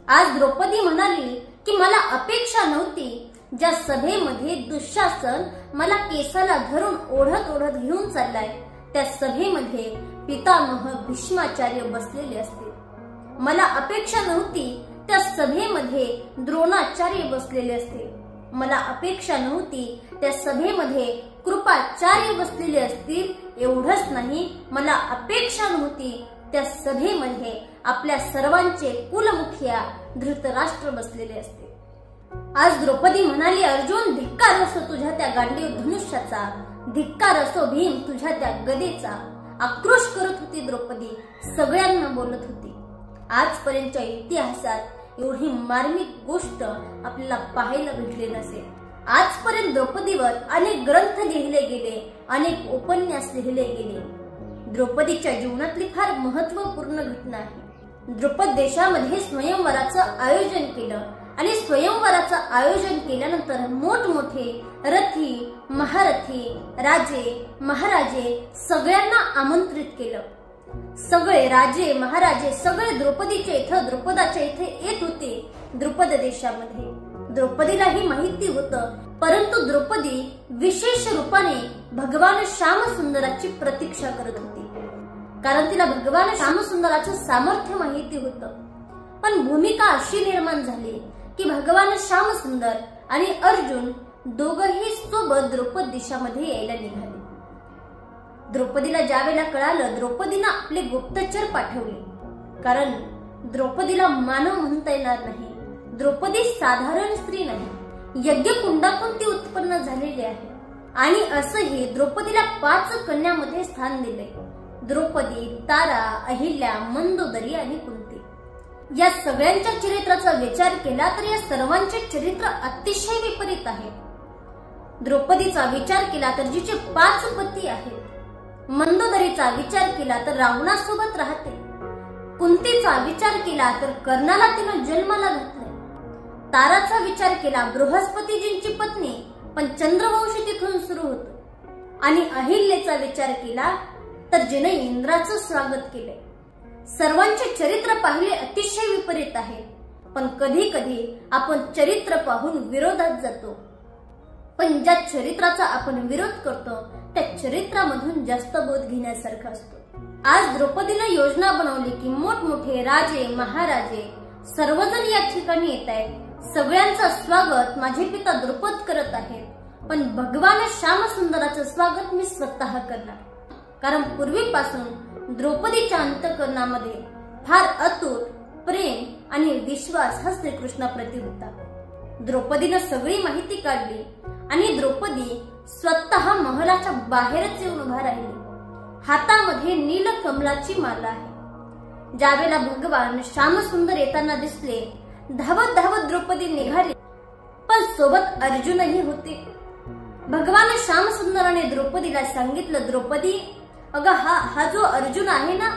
आज द्रौपदी म्हणाली की मला अपेक्षा नव्हती, ज्या सभेमध्ये दुःशासन मला केसाला धरून ओढत ओढत घेऊन चाललाय त्या सभेमध्ये पितामह भीष्माचार्य बसलेले असते। मला अपेक्षा नव्हती त्या सभेमध्ये द्रोणाचार्य बसलेले असते। मला अपेक्षा नव्हती त्या सभेमध्ये कृपाचार्य बसलेले असतील। एवढंच नाही, मला अपेक्षा नव्हती त्या सभेमध्ये आपल्या सर्वांचे कुलमुखिया धृतराष्ट्र बसलेले असते। आज द्रौपदी म्हणाली, अर्जुन धिक्कार असो तुझ्या त्या गांडीव धनुष्याचा, धिक्कार असो भीम तुझ्या त्या गदेचा। आक्रोश करत होती द्रौपदी, सगळ्यांना बोलत होती। आजपर्यंतच्या इतिहासात एवढी मार्मिक गोष्ट आपल्याला पाहायला भेटली नसेल। आजपर्यंत द्रौपदीवर अनेक ग्रंथ लिहिले गेले, अनेक उपन्यास लिहिले गेले। द्रौपदीच्या जीवनातली फार महत्त्वपूर्ण घटना आहे। द्रुपद देशामध्ये स्वयंवराचं आयोजन केलं आणि स्वयंवराचं आयोजन केल्यानंतर मोठमोठे रथी महारथी राजे महाराजे सगळ्यांना आमंत्रित केलं। सगळे राजे महाराजे सगळे द्रुपदाच्या इथे येत होते। द्रुपद देशामध्ये द्रौपदीलाही माहिती होतं, परंतु द्रौपदी विशेष रूपाने भगवान श्यामसुंदराची प्रतीक्षा करत होती, कारण तिला भगवान श्यामसुंदराचं सामर्थ्य माहिती होतं। पण भूमिका अशी निर्माण झाली की भगवान श्यामसुंदर आणि अर्जुन दोघंही सोबत द्रुपद देशामध्ये यायला निघाले। द्रौपदीला ज्यावेळेला कळालं, द्रौपदीनं आपले गुप्तचर पाठवले, कारण द्रौपदीला मानव म्हणता येणार नाही। द्रौपदी साधारण स्त्री नाही, यज्ञकुंडातून ती उत्पन्न झालेली आहे। आणि असंही द्रौपदीला 5 कन्यामध्ये स्थान दिले: द्रौपदी, तारा, अहिल्या, मंदोदरी आणि कुंती। या सगळ्यांच्या चरित्राचा विचार केला तर या सर्वांचे चरित्र अतिशय विपरीत आहे। द्रौपदीचा विचार केला तर जिचे 5 पती आहेत, मंदोदरीचा विचार केला तर रावणासोबत राहते, कुंतीचा विचार केला तर कर्णाला तिनं जन्माला घातले, ताराचा विचार केला बृहस्पतीजींची पत्नी पण चंद्रवंश तिथून सुरू होतो, आणि अहिल्याचा विचार केला तर जिने इंद्राचं स्वागत केले। सर्वांचे चरित्र पाहिले अतिशय विपरीत आहे, पण कधी कधी आपण चरित्र पाहून विरोधात जातो, पण ज्या चरित्राचा आपण विरोध करतो त्या चरित्रामधून जास्त बोध घेण्यासारखा असतो। आज द्रौपदीने योजना बनवली की मोठमोठे राजे महाराजे सर्वजण या ठिकाणी येत आहेत, सगळ्यांचं स्वागत माझे पिता द्रुपद करत आहेत, पण भगवान श्यामसुंदराचं स्वागत मी स्वतः करणार, कारण पूर्वीपासून द्रौपदीच्या अंतःकरणामध्ये फार अतूट प्रेम आणि विश्वास हा श्रीकृष्णाप्रती होता। द्रौपदीने सगळी माहिती काढली आणि द्रौपदी स्वतः महलाच्या बाहेरच येऊन उभा राहिली। हातामध्ये नीलकमलाची माला आहे। ज्यावेळेला भगवान श्यामसुंदर येताना दिसले, धावत धावत द्रौपदी निघाली, पण सोबत अर्जुनही होते। भगवान श्यामसुंदराने द्रौपदीला सांगितलं, द्रौपदी अगं हा जो अर्जुन आहे ना,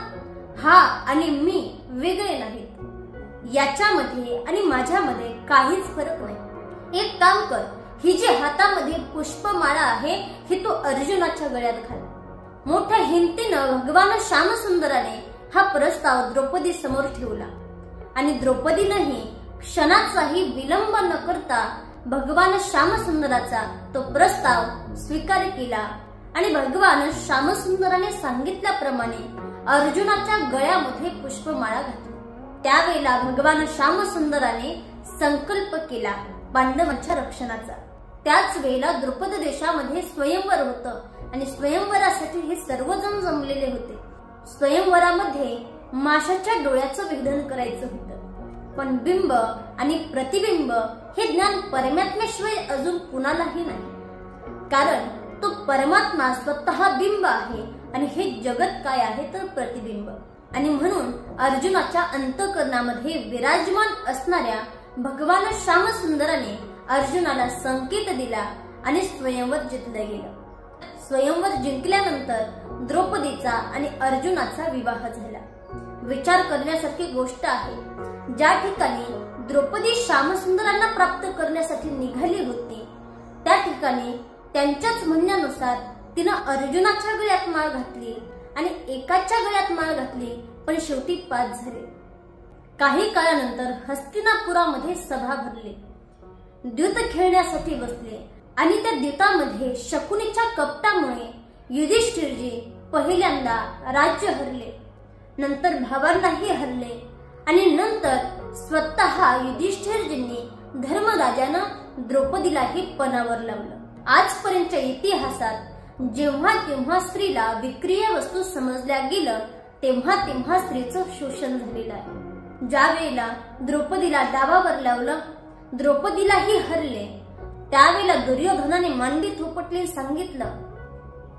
हा आणि मी वेगळे नाहीत, याच्यामध्ये आणि माझ्यामध्ये काहीच फरक नाही। एक काम कर, ही जी हातामध्ये पुष्पमाळा आहे ही तू अर्जुनाच्या गळ्यात घाल। मोठ्या हिमतीनं भगवान श्यामसुंदराने हा प्रस्ताव द्रौपदी समोर ठेवला आणि द्रौपदीनेही क्षणाचाही विलंब न करता भगवान श्यामसुंदराचा तो प्रस्ताव स्वीकार केला आणि भगवान श्यामसुंदराने सांगितल्याप्रमाणे अर्जुनाच्या गळ्यामध्ये पुष्पमाळा घातली। त्यावेळेला भगवान श्यामसुंदराने संकल्प केला पांडवांच्या रक्षणाचा। त्याच वेळेला द्रुपद देशामध्ये स्वयंवर होतं आणि स्वयंवरासाठी हे सर्वजण जमलेले होते। स्वयंवरामध्ये माशाच्या डोळ्याचं विधान करायचं होतं, पण बिंब आणि प्रतिबिंब हे ज्ञान परमात्म्याशिवाय अजून कुणालाही नाही, कारण तो परमात्मा स्वतः बिंब आहे आणि हे जगत काय आहे तर प्रतिबिंब। आणि म्हणून अर्जुनाच्या अंतःकरणामध्ये विराजमान असणाऱ्या भगवान श्यामसुंदराने अर्जुनाला संकेत दिला आणि स्वयंवर जिंकलं गेलं। स्वयंवर जिंकल्यानंतर द्रौपदीचा आणि अर्जुनाचा विवाह झाला। विचार करण्यासारखी गोष्ट आहे, ज्या ठिकाणी द्रौपदी श्यामसुंदरांना प्राप्त करण्यासाठी निघाली होती त्या ठिकाणी त्यांच्याच म्हणण्यानुसार तिनं अर्जुनाच्या गळ्यात माळ घातली आणि एकाच्या गळ्यात माळ घातली, पण शेवटी 5 झाले। काही काळानंतर हस्तिनापुरामध्ये सभा भरली. द्यूत खेळण्यासाठी बसले आणि त्या द्यूतामध्ये शकुनीच्या कपटामुळे युधिष्ठिरजी पहिल्यांदा राज्य हरले, नंतर भावांनाही हरले आणि नंतर स्वतः युधिष्ठिरजींनी धर्मराजानं द्रौपदीलाही पणावर लावलं. आजपर्यंतच्या इतिहासात जेव्हा केव्हा स्त्रीला विक्रिय वस्तू समजल्या गेलं तेव्हा तेव्हा स्त्रीचं शोषण झालेलं आहे. ज्या वेळेला द्रौपदीला डावावर लावलं, द्रौपदीलाही हरले, त्यावेळेला दुर्योधनाने मांडी थोपटली, सांगितलं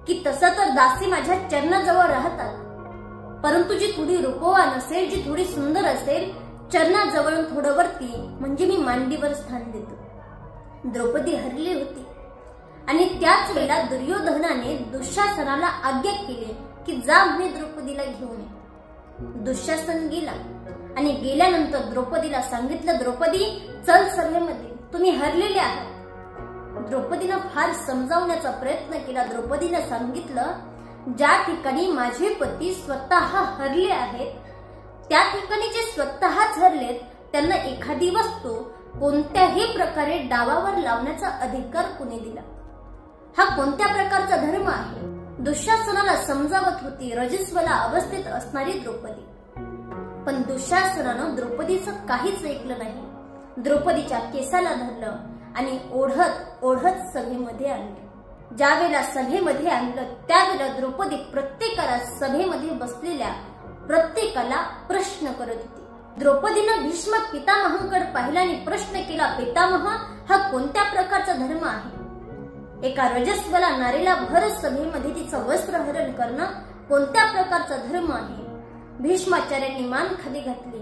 की तसं तर दासी माझ्या चरणाजवळ राहतात, परंतु जी थोडी रूपवान असेल, जी थोडी सुंदर असेल, चरणाजवळून थोडं वरती म्हणजे मी मांडीवर स्थान देतो. द्रौपदी हरली होती आणि त्याच वेळेला दुर्योधनाने दुःशासनाला आज्ञा केली की जा म्हणे द्रौपदीला घेऊन ये. दुःशासन गेला आणि गेल्यानंतर द्रौपदीला सांगितलं, द्रौपदी चल सभेमध्ये, तुम्ही हरलेले आहात. द्रौपदीनं फार समजावण्याचा प्रयत्न केला. द्रौपदीनं सांगितलं, ज्या ठिकाणी माझे पती स्वतः हरले आहेत त्या ठिकाणी जे स्वतःच हरलेत त्यांना एखादी वस्तू कोणत्याही प्रकारे डावावर लावण्याचा अधिकार कोणी दिला? हा कोणत्या प्रकारचा धर्म आहे? दुःशासनाला समजावत होती रजस्वला अवस्थेत असणारी द्रौपदी. पण दुःशासनानं द्रौपदीचं काहीच ऐकलं नाही. द्रौपदीच्या केसाला धरलं आणि ओढत ओढत सभेमध्ये आणले. ज्या वेळेला सभेमध्ये आणलं त्यावेळेला द्रौपदी प्रत्येकाला सभेमध्ये बसलेल्या प्रत्येकाला प्रश्न करत होती. द्रौपदीनं भीष्म पितामहांकडे पाहिला आणि प्रश्न केला, पितामह हा कोणत्या प्रकारचा धर्म आहे? एका रजस्वला नारीला भर सभेमध्ये तिचं वस्त्रहरण करणं कोणत्या प्रकारचा धर्म आहे? भीष्माचार्यांनी मान खाली घातली,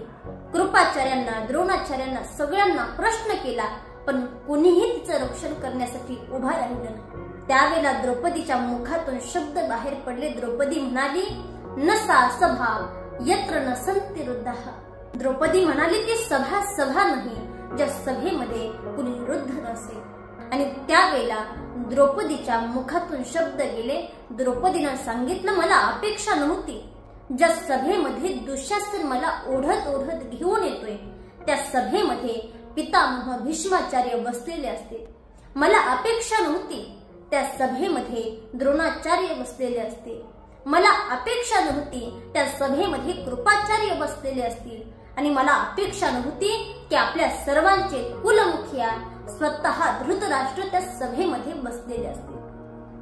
कृपाचार्यांना, द्रोणाचार्यांना सगळ्यांना प्रश्न केला, पण कोणीही तिचं रक्षण करण्यासाठी उभा राहिलं नाही. त्यावेळेला द्रौपदीच्या मुखातून शब्द बाहेर पडले. द्रौपदी म्हणाली, न सा सभा यत्र न सन्ति वृद्धाः. द्रौपदी म्हणाली ती सभा सभा नाही ज्या सभेमध्ये कुणी वृद्ध नसेल. आणि त्यावेळेला द्रौपदीच्या मुखातून शब्द गेले. द्रौपदीनं सांगितलं, मला अपेक्षा नव्हती ज्या सभेमध्ये दुःशासन मला ओढत ओढत घेऊन येतोय त्या सभेमध्ये पितामह भीष्माचार्य बसलेले असते. मला अपेक्षा नव्हती त्या सभेमध्ये द्रोणाचार्य बसलेले असते. मला अपेक्षा नव्हती त्या सभेमध्ये कृपाचार्य बसलेले असतील. आणि मला अपेक्षा नव्हती की आपल्या सर्वांचे कुलमुखिया स्वतः धृतराष्ट्र त्या सभेमध्ये बसलेले असतील.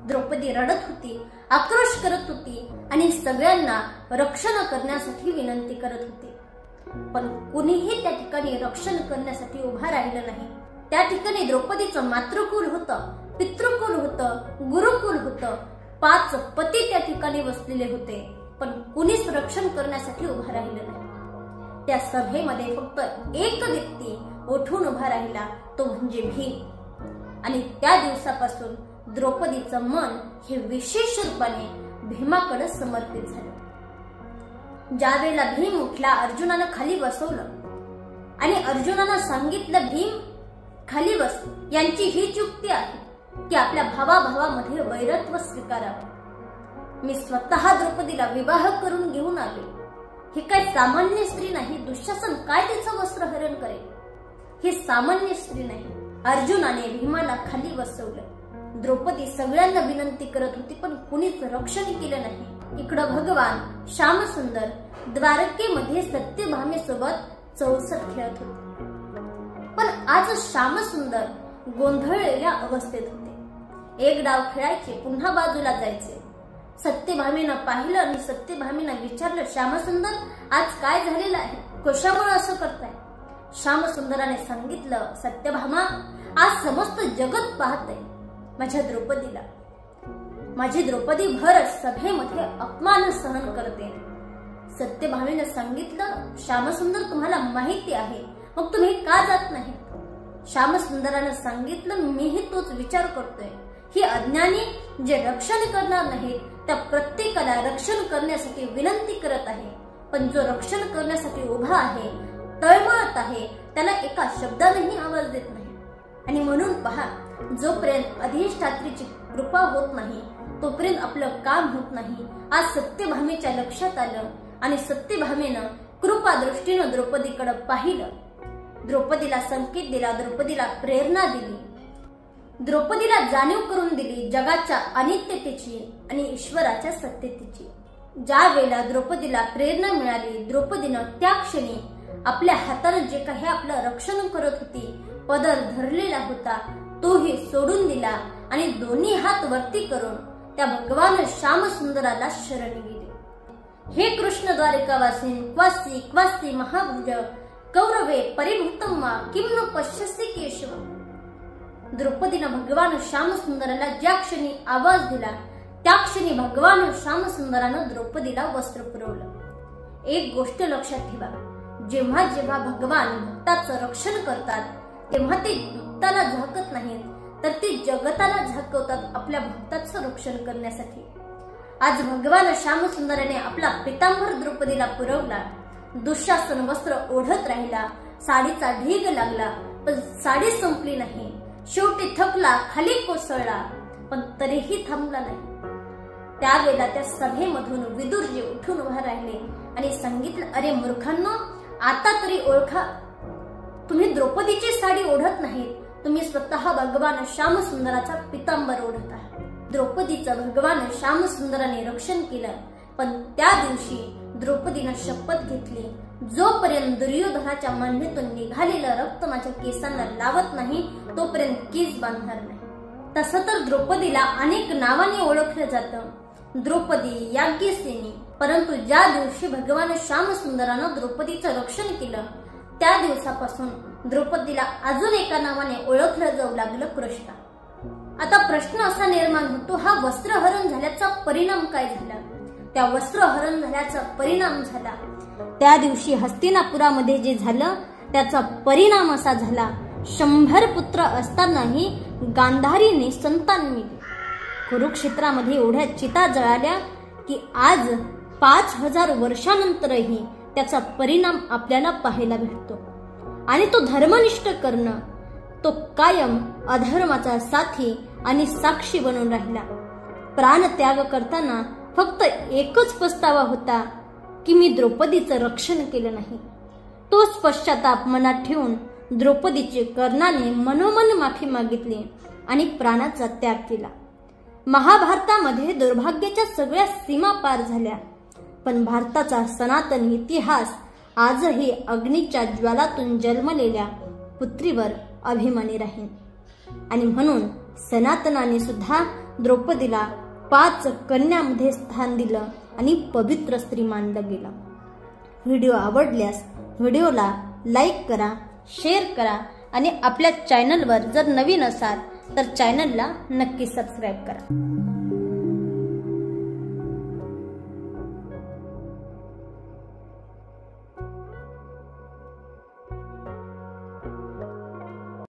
द्रौपदी रडत होती, आक्रोश करत होती आणि सगळ्यांना रक्षण करण्यासाठी विनंती करत होती. पण कुणीही त्या ठिकाणी रक्षण करण्यासाठी उभा राहिलं नाही. त्या ठिकाणी द्रौपदीचं मातृकुल होतं, पितृकुल होतं, गुरुकुल होतं, 5 पती त्या ठिकाणी बसलेले होते, पण कुणीच रक्षण करण्यासाठी उभा राहिलं नाही. त्या सभेमध्ये फक्त एक व्यक्ती उठून उभा राहिला, तो म्हणजे भीम. आणि त्या दिवसापासून द्रौपदीचं मन हे विशेष रूपाने भीमाकडे समर्पित झालं. ज्या वेळेला भीम उठला, अर्जुनानं खाली बसवलं आणि अर्जुनानं सांगितलं, भीम खाली बस. यांची हीच युक्ती आहे की आपल्या भावाभावामध्ये वैरत्व स्वीकारावं. मी स्वतः द्रौपदीला विवाह करून घेऊन आले. ही काय सामान्य स्त्री नाही. दुःशासन काय तिचं वस्त्रहरण करेल? ही सामान्य स्त्री नाही. अर्जुनाने भीमाला खाली बसवलं. द्रौपदी सगळ्यांना विनंती करत होती, पण कुणीच रक्षण केलं नाही. इकडं भगवान श्यामसुंदर द्वारकेमध्ये सत्यभामेसोबत 64 खेळत होते. पण आज श्यामसुंदर गोंधळलेल्या अवस्थेत होते. एक डाव खेळायचे, पुन्हा बाजूला जायचे. सत्यभामेनं पाहिलं आणि सत्यभामेनं विचारलं, श्यामसुंदर आज काय झालेलं आहे? कशामुळे असं करताय? श्यामसुंदराने सांगितलं, सत्यभामा आज समस्त जगत पाहतंय माझ्या द्रौपदीला. माझी द्रौपदी भर सभेमध्ये अपमान सहन करते. सत्यभामेनं सांगितलं, श्यामसुंदर तुम्हाला माहिती आहे, मग तुम्ही का जात नाही? श्यामसुंदरानं सांगितलं, मीही तोच विचार करतोय. ही अज्ञानी जे रक्षण करणार नाहीत त्या प्रत्येकाला रक्षण करण्यासाठी विनंती करत आहे, पण जो रक्षण करण्यासाठी उभा आहे, तळमळत आहे, त्याला एका शब्दानेही आवाज देत नाही. आणि म्हणून पहा, जोपर्यंत अधिष्ठात्रीची कृपा होत नाही तोपर्यंत आपलं काम होत नाही. आज सत्यभामेच्या लक्षात आलं आणि सत्यभामेनं कृपा दृष्टीनं द्रौपदीकडे पाहिलं. द्रौपदीला संकेत दिला, द्रौपदीला प्रेरणा दिली, द्रौपदीला जाणीव करून दिली जगाच्या अनित्यतेची आणि ईश्वराच्या सत्यतेची. ज्या वेळेला द्रौपदीला प्रेरणा मिळाली, द्रौपदीनं त्या क्षणी आपल्या हाताने जे काही आपलं रक्षण करत होती, पदर धरलेला होता, तोही सोडून दिला आणि दोन्ही हात वरती करून त्या भगवान श्यामसुंदराला शरण गेले. हे कृष्ण द्वारिकावासीन क्वासी क्वासी महाभुज कौरवे परिभूतम मा किम न पश्यसि केशव. द्रौपदीनं भगवान श्यामसुंदराला ज्या क्षणी आवाज दिला, त्या क्षणी भगवान श्यामसुंदरानं द्रौपदीला वस्त्र पुरवलं. एक गोष्ट लक्षात ठेवा, जेव्हा जेव्हा भगवान भक्ताचं रक्षण करतात, तेव्हा ते भक्ताला झाकत नाहीत, तर ते जगताला झाकवतात आपल्या भक्ताचं रक्षण करण्यासाठी. आज भगवान श्यामसुंदराने आपला पितांबर द्रौपदीला पुरवला. दुःशासन वस्त्र ओढत राहिला, साडीचा ढीग लागला, पण साडी संपली नाही. शेवटी थकला, खाली कोसळला, पण तरीही थांबला नाही. त्यावेळेला त्या सभेमधून विदुरजी उठून उभा राहिले आणि सांगितलं, अरे मूर्खांनो, आता तरी ओळखा, तुम्ही द्रौपदीची साडी ओढत नाहीत, तुम्ही स्वतः भगवान श्यामसुंदराचा पितांबर ओढत आहात. द्रौपदीचं भगवान श्यामसुंदराने रक्षण केलं, पण त्या दिवशी द्रौपदीनं शपथ घेतली, जोपर्यंत दुर्योधनाच्या मांडीतून निघालेलं रक्त माझ्या केसांना लावत नाही, तोपर्यंत केस बांधणार नाही. तसं तर द्रौपदीला अनेक नावाने ओळखलं जातं, द्रौपदी, याज्ञसेनी. परंतु ज्या दिवशी भगवान श्यामसुंदरानं द्रौपदीचं रक्षण केलं, त्या दिवसापासून द्रौपदीला अजून एका नावाने ओळखलं जाऊ लागलं, कृष्णा. आता प्रश्न असा निर्माण होतो, हा वस्त्रहरण झाल्याचा परिणाम काय झाला? त्या वस्त्रहरण झाल्याचा परिणाम झाला, त्या दिवशी हस्तिनापुरामध्ये जे झालं त्याचा परिणाम असा झाला, 100 पुत्र असतानाही गांधारीने संतान मिळाले. कुरुक्षेत्रामध्ये एवढ्या चिता जळाल्या की आज 5000 वर्षानंतरही त्याचा परिणाम आपल्याला पाहायला भेटतो. आणि तो धर्मनिष्ठ करणं, तो कायम अधर्माचा साथी आणि साक्षी बनून राहिला. प्राणत्याग करताना फक्त एकच पस्तावा होता की मी द्रौपदीचं रक्षण केलं नाही. तोच पश्चाताप मनात ठेवून द्रौपदीचे कर्णाने मनोमन माफी मागितली आणि प्राणाचा त्याग केला. महाभारतामध्ये दुर्भाग्याच्या सगळ्या सीमा पार झाल्या, पण भारताचा सनातन इतिहास आजही अग्नीच्या ज्वालातून जन्मलेल्या पुत्रीवर अभिमानी राहील. आणि म्हणून सनातनाने सुद्धा द्रौपदीला 5 कन्यांमध्ये स्थान दिलं आणि पवित्र स्त्री मानलं गेलं. व्हिडिओ आवडल्यास व्हिडिओला लाईक करा, शेअर करा आणि आपल्या चॅनलवर जर नवीन असाल तर चॅनलला नक्की सबस्क्राईब करा.